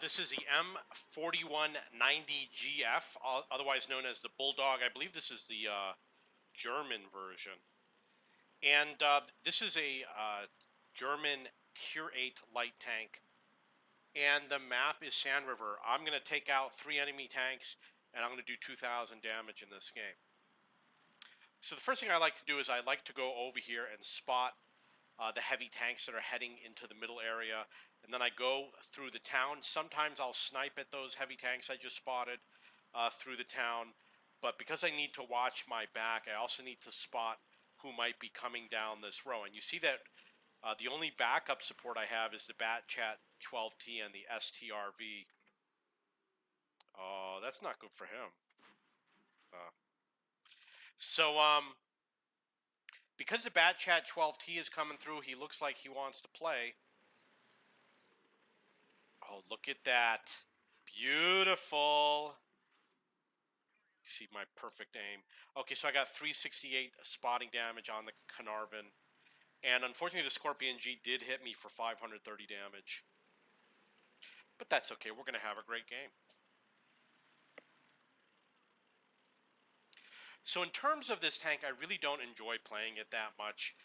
This is the M4190GF, otherwise known as the Bulldog. I believe this is the German version. And this is a German Tier 8 light tank. And the map is Sand River. I'm going to take out 3 enemy tanks, and I'm going to do 2,000 damage in this game. So the first thing I like to do is I like to go over here and spot the heavy tanks that are heading into the middle area, and then I go through the town. Sometimes I'll snipe at those heavy tanks I just spotted through the town, but because I need to watch my back, I also need to spot who might be coming down this row. And you see that the only backup support I have is the Batchat 12T and the STRV. Oh, that's not good for him. So because the Batchat 12T is coming through, he looks like he wants to play. Oh, look at that. Beautiful. See my perfect aim. Okay, so I got 368 spotting damage on the Carnarvon. And unfortunately, the Scorpion G did hit me for 530 damage. But that's okay. We're going to have a great game. So in terms of this tank, I really don't enjoy playing it that much.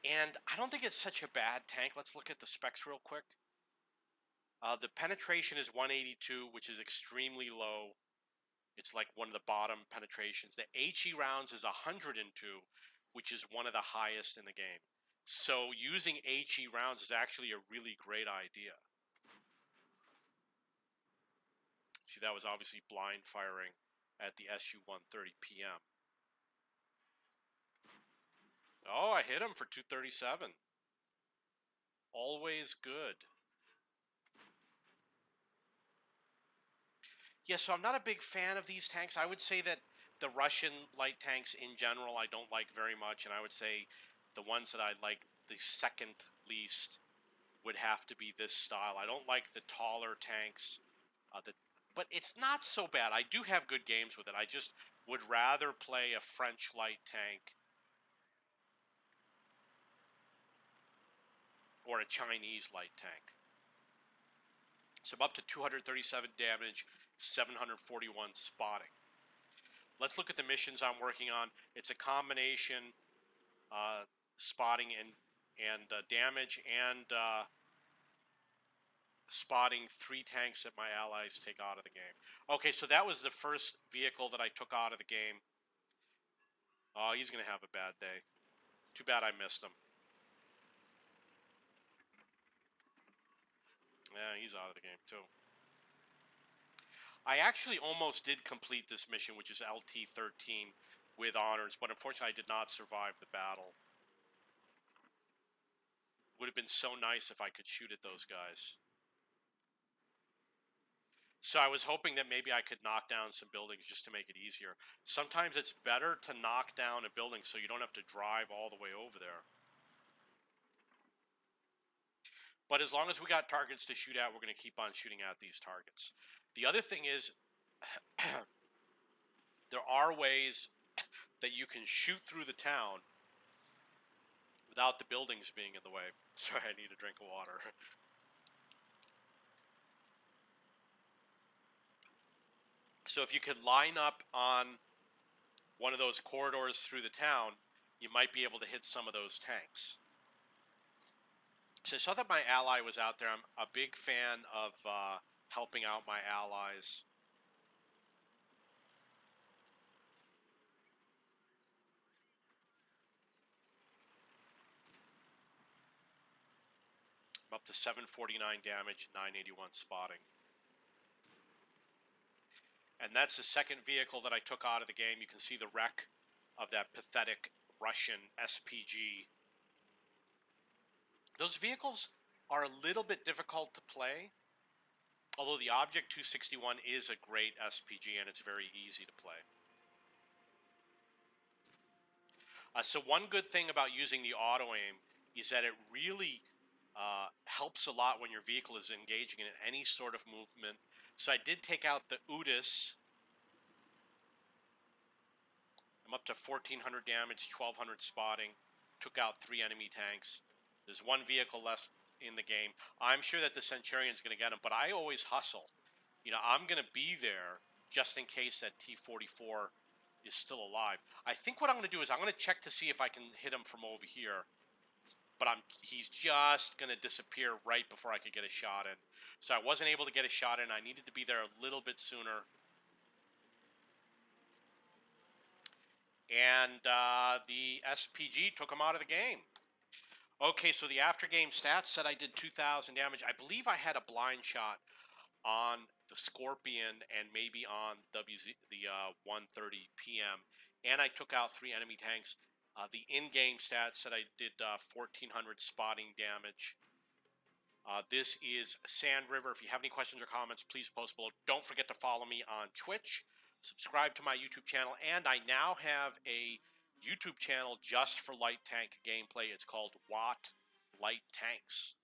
And I don't think it's such a bad tank. Let's look at the specs real quick. The penetration is 182, which is extremely low. It's like one of the bottom penetrations. The HE rounds is 102, which is one of the highest in the game. So using HE rounds is actually a really great idea. See, that was obviously blind firing at the SU-130 PM. Oh, I hit him for 237. Always good. Yeah, so I'm not a big fan of these tanks. I would say that the Russian light tanks in general I don't like very much, and I would say the ones that I like the second least would have to be this style. I don't like the taller tanks, but it's not so bad. I do have good games with it. I just would rather play a French light tank or a Chinese light tank. So I'm up to 237 damage, 741 spotting. Let's look at the missions I'm working on. It's a combination spotting and damage and spotting 3 tanks that my allies take out of the game. Okay, so that was the first vehicle that I took out of the game. Oh, he's going to have a bad day. Too bad I missed him. Yeah, he's out of the game too. I actually almost did complete this mission, which is LT-13 with honors, but unfortunately I did not survive the battle. Would have been so nice if I could shoot at those guys. So I was hoping that maybe I could knock down some buildings just to make it easier. Sometimes it's better to knock down a building so you don't have to drive all the way over there. But as long as we got targets to shoot at, we're going to keep on shooting at these targets. The other thing is, there are ways that you can shoot through the town without the buildings being in the way. Sorry, I need a drink of water. So if you could line up on one of those corridors through the town, you might be able to hit some of those tanks. So I saw that my ally was out there. I'm a big fan of helping out my allies. I'm up to 749 damage, 981 spotting. And that's the second vehicle that I took out of the game. You can see the wreck of that pathetic Russian SPG. Those vehicles are a little bit difficult to play, although the Object 261 is a great SPG and it's very easy to play. So one good thing about using the auto aim is that it really helps a lot when your vehicle is engaging in any sort of movement. So I did take out the Udis. I'm up to 1,400 damage, 1,200 spotting. Took out 3 enemy tanks. There's one vehicle left in the game. I'm sure that the Centurion's going to get him, but I always hustle. You know, I'm going to be there just in case that T-44 is still alive. I think what I'm going to do is I'm going to check to see if I can hit him from over here. But he's just going to disappear right before I could get a shot in. So I wasn't able to get a shot in. I needed to be there a little bit sooner. And the SPG took him out of the game. Okay, so the after-game stats said I did 2,000 damage. I believe I had a blind shot on the Scorpion and maybe on the 1:30 p.m. And I took out 3 enemy tanks. The in-game stats said I did 1,400 spotting damage. This is Sand River. If you have any questions or comments, please post below. Don't forget to follow me on Twitch. Subscribe to my YouTube channel. And I now have a YouTube channel just for light tank gameplay. It's called Watt Light Tanks.